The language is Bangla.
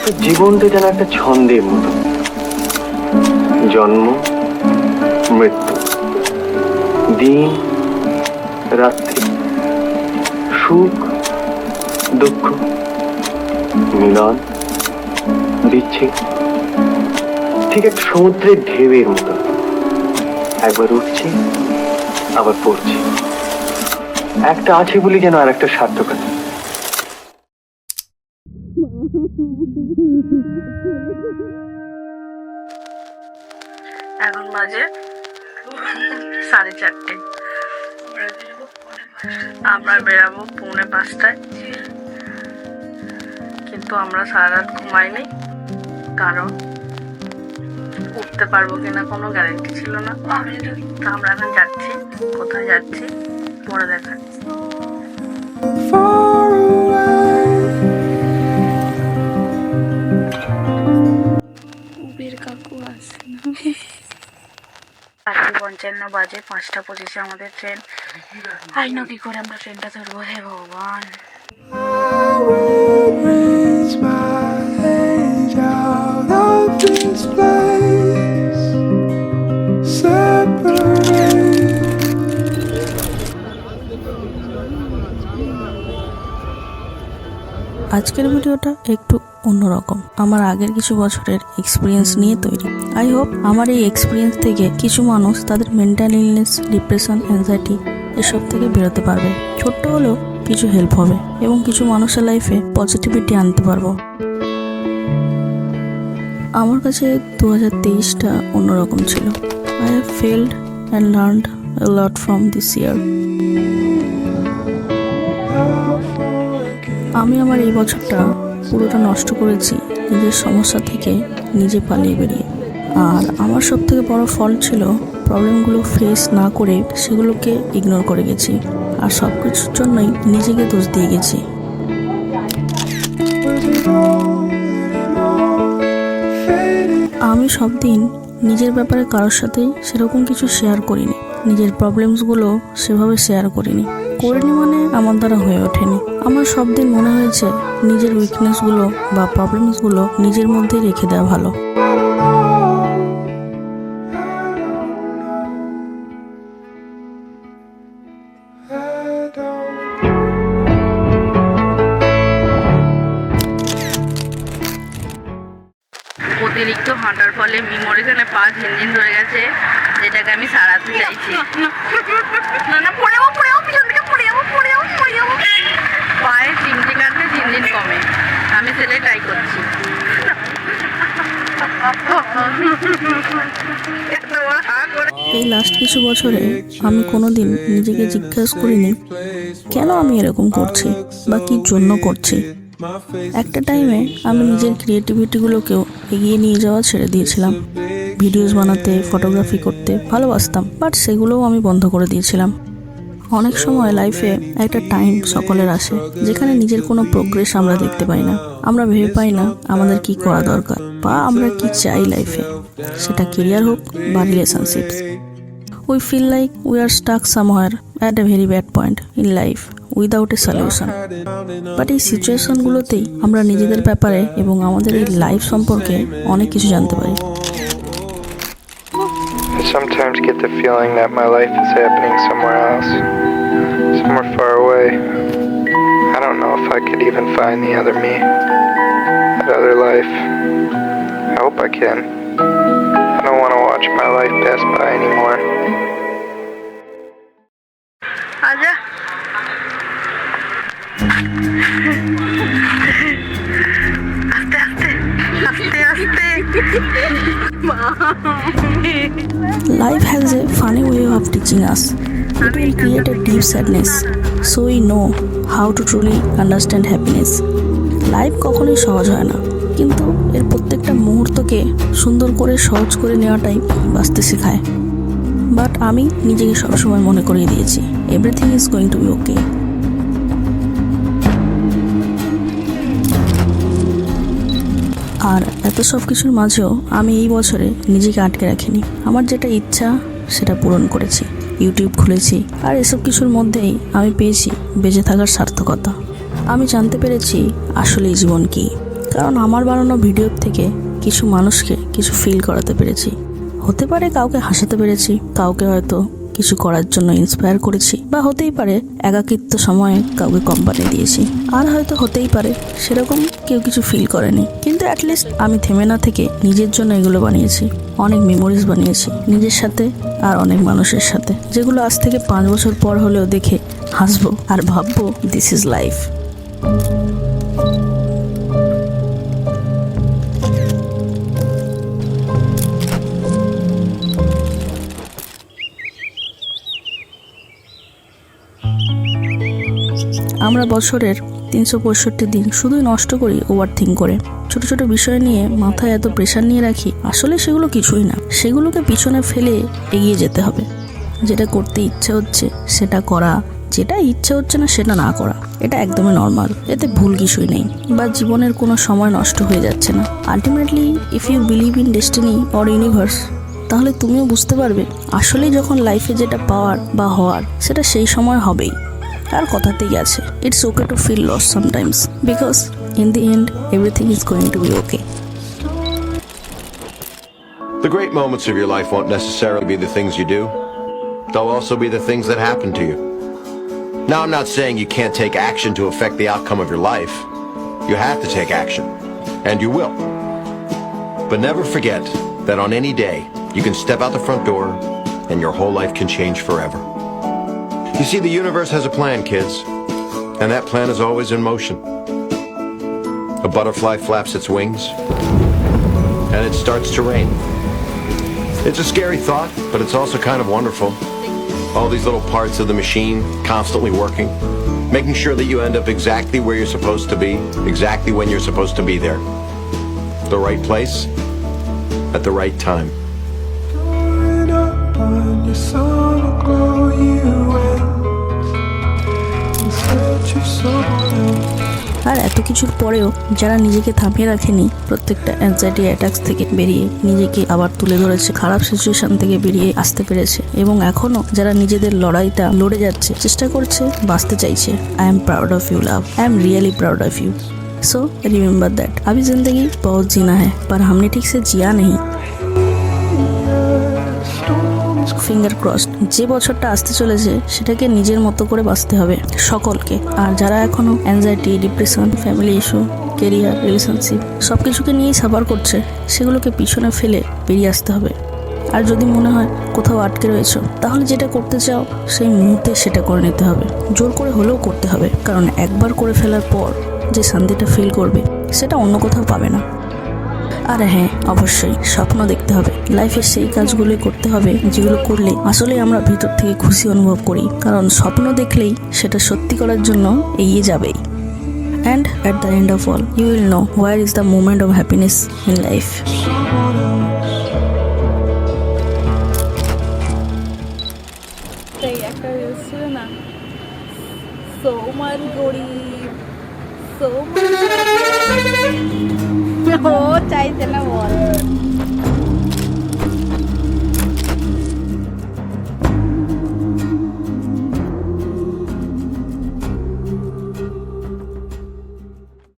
তো জীবনটা যেন একটা ছন্দের মতো, জন্ম মৃত্যু, দিন রাত্রি, সুখ দুঃখ, মিলন বিচ্ছেদ, ঠিক একটা সমুদ্রের ঢেউয়ের মতো, একবার উঠছে আবার পড়ছে। একটা আছে বলি যেন আর একটা সার্থকতা। এখন বাজে 4:30। আমরা বেরাবো 4:45টায়, কিন্তু আমরা সারা রাত ঘুমাইনি, কারণ উঠতে পারবো কিনা কোনো গ্যারেন্টি ছিল না। তো আমরা এখন যাচ্ছি, কোথায় যাচ্ছি পরে দেখাচ্ছি। রাত্রি 55 বাজে, 5:25 আমাদের ট্রেন। আইনো কি করে আমরা ট্রেনটা ধরবো, হে ভগবান। আজকের ভিডিওটা একটু অন্যরকম, আমার আগের কিছু বছরের এক্সপিরিয়েন্স নিয়ে তৈরি। আই হোপ আমার এই এক্সপিরিয়েন্স থেকে কিছু মানুষ তাদের মেন্টাল ইলনেস, ডিপ্রেশন, অ্যাংজাইটি এসব থেকে বেরোতে পারবে। ছোট্ট হলেও কিছু হেল্প হবে এবং কিছু মানুষের লাইফে পজিটিভিটি আনতে পারবো। আমার কাছে 2023টা অন্যরকম ছিল। I have failed and learned a lot from this year. আমি আমার এই বছরটা পুরোটা নষ্ট করেছি নিজের সমস্যা থেকে নিজে পালিয়ে বেরিয়ে। আর আমার সব থেকে বড় ফল্ট ছিল প্রবলেমগুলো ফেস না করে সেগুলোকে ইগনোর করে গেছি, আর সব কিছুর জন্যই নিজেকে দোষ দিয়ে গেছি। আমি সব দিন নিজের ব্যাপারে কারোর সাথেই সেরকম কিছু শেয়ার করিনি, নিজের প্রবলেমসগুলো সেভাবে শেয়ার করিনি মানে আমার দ্বারা হয়ে ওঠেনি। আমার সব দিন মনে হয়েছে নিজের উইকনেসগুলো বা প্রবলেমসগুলো নিজের মধ্যেই রেখে দেওয়া ভালো। অতিরিক্ত হাঁটার ফলে মিমোর এখানে পা ঝিনঝিন ধরে গেছে, যেটাকে আমি সারাতে চাইছি। না পড়ে যাবো, পিছন থেকে পড়ে যাবো। পায়ে চিমটি কাটলে ঝিনঝিন কমে, আমি সেটাই ট্রাই করছি। এই লাস্ট কিছু বছরে আমি কোনোদিন নিজেকে জিজ্ঞেস করিনি কেন আমি এরকম করছি বা কি জন্য করছি। একটা টাইমে আমি নিজের ক্রিয়েটিভিটিগুলোকেও এগিয়ে নিয়ে যাওয়া ছেড়ে দিয়েছিলাম। ভিডিওস বানাতে, ফটোগ্রাফি করতে ভালোবাসতাম, বাট সেগুলোও আমি বন্ধ করে দিয়েছিলাম। অনেক সময় লাইফে একটা টাইম সকলের আসে যেখানে নিজের কোনো প্রোগ্রেস আমরা দেখতে পাই না। আমরা ভেবে পাই না আমাদের কি করা দরকার বা আমরা কি চাই লাইফে, সেটা কেরিয়ার হোক বা relationships. We feel like we are stuck somewhere at a very bad point in life without a solution. But এই সিচুয়েশনগুলোতেই আমরা নিজেদের ব্যাপারে এবং আমাদের এই লাইফ সম্পর্কে অনেক কিছু জানতে পারি। I sometimes get the feeling that my life is happening somewhere else, somewhere far away. I don't know if I could even find the other me, that other life. I hope I can. I don't want to watch my life pass by anymore. আজা আস্তে আস্তে আস্তে আস্তে। Life has a funny way of teaching us. It will create a deep sadness, so we know how to truly understand happiness. Life কখনোই সহজ হয় না, কিন্তু এর প্রত্যেকটা মুহূর্তকে সুন্দর করে সহজ করে নেওয়াটাই বাঁচতে শেখায়। বাট আমি নিজেকে সবসময় মনে করিয়ে দিয়েছি everything is going to be okay. আর এত সব কিছুর মাঝেও আমি এই বছরে নিজেকে আটকে রাখিনি। আমার যেটা ইচ্ছা সেটা পূরণ করেছি, ইউটিউব খুলেছি, আর এসব কিছুর মধ্যেই আমি পেয়েছি বেঁচে থাকার সার্থকতা। আমি জানতে পেরেছি আসলে জীবন কী, কারণ আমার বানানো ভিডিওর থেকে কিছু মানুষকে কিছু ফিল করাতে পেরেছি। হতে পারে কাউকে হাসাতে পেরেছি, কাউকে হয়তো কিছু করার জন্য ইন্সপায়ার করেছি, বা হতেই পারে একাকিত্ব সময়ে কাউকে কোম্পানি দিয়েছি, আর হয়তো হতেই পারে সেরকম কেউ কিছু ফিল করেনি। কিন্তু অ্যাটলিস্ট আমি থেমে না থেকে নিজের জন্য এগুলো বানিয়েছি। অনেক মেমোরিজ বানিয়েছি নিজের সাথে আর অনেক মানুষের সাথে, যেগুলো আজ থেকে 5 বছর পর হলেও দেখে হাসবো আর ভাববো দিস ইজ লাইফ। আমরা বছরের 365 দিন শুধুই নষ্ট করি ওভার থিঙ্ক করে। ছোট ছোট বিষয় নিয়ে মাথায় এত প্রেশার নিয়ে রাখি, আসলে সেগুলো কিছুই না। সেগুলোকে পিছনে ফেলে এগিয়ে যেতে হবে। যেটা করতে ইচ্ছে হচ্ছে সেটা করা, যেটা ইচ্ছে হচ্ছে না সেটা না করা, এটা একদমই নর্মাল। এতে ভুল কিছুই নেই, বা জীবনের কোনো সময় নষ্ট হয়ে যাচ্ছে না। Ultimately if you believe in destiny or universe, তাহলে তুমিও বুঝতে পারবে আসলেই যখন লাইফে যেটা পাওয়ার বা হওয়ার সেটা সেই সময় হবেই। আর কথাতেই আছে, it's okay to feel loss sometimes, because in the end everything is going to be okay. The great moments of your life won't necessarily be the things you do. They'll also be the things that happen to you. Now, I'm not saying you can't take action to affect the outcome of your life. You have to take action, and you will. But never forget that on any day, you can step out the front door and your whole life can change forever. You see, the universe has a plan, kids, and that plan is always in motion. A butterfly flaps its wings, and it starts to rain. It's a scary thought, but it's also kind of wonderful. All these little parts of the machine constantly working, making sure that you end up exactly where you're supposed to be, exactly when you're supposed to be there. The right place, at the right time. আর এত কিছুর পরেও যারা নিজেকে থামিয়ে রাখেনি, প্রত্যেকটা অ্যাংজাইটি অ্যাটাকস থেকে বেরিয়ে নিজেকে আবার তুলে ধরেছে, খারাপ সিচুয়েশন থেকে বেরিয়ে আসতে পেরেছে, এবং এখনো যারা নিজেদের লড়াইটা লড়ে যাচ্ছে, চেষ্টা করছে, বাঁচতে চাইছে, I am proud of you love, I am really proud of you. So remember that अभी जिंदगी बहुत जीना है, पर हमने ठीक से जिया नहीं। ফিঙ্গার ক্রসড, যে বছরটা আসতে চলেছে সেটাকে নিজের মতো করে বাঁচতে হবে সকলকে। আর যারা এখনো anxiety, depression, family issue, career, relationship সব কিছুকে নিয়েই সাফার করছে, সেগুলোকে পিছনে ফেলে বেরিয়ে আসতে হবে। আর যদি মনে হয় কোথাও আটকে রয়েছো, তাহলে যেটা করতে চাও সেই মুহূর্তে সেটা করে নিতে হবে, জোর করে হলেও করতে হবে। কারণ একবার করে ফেলার পর যে শান্তিটা ফিল করবে সেটা অন্য কোথাও পাবে না। আর হ্যাঁ, অবশ্যই স্বপ্ন দেখতে হবে, লাইফে সেই কাজগুলোই করতে হবে যেগুলো করলে আসলে আমরা ভিতর থেকে খুশি অনুভব করি, কারণ স্বপ্ন দেখলেই সেটা সত্যি করার জন্য এগিয়ে যাবেই। And at the end of all you will know where is the moment of happiness in life. একটা রিলস ছিল না, সৌমান গরিব, সৌমান ও চাইছে না বল।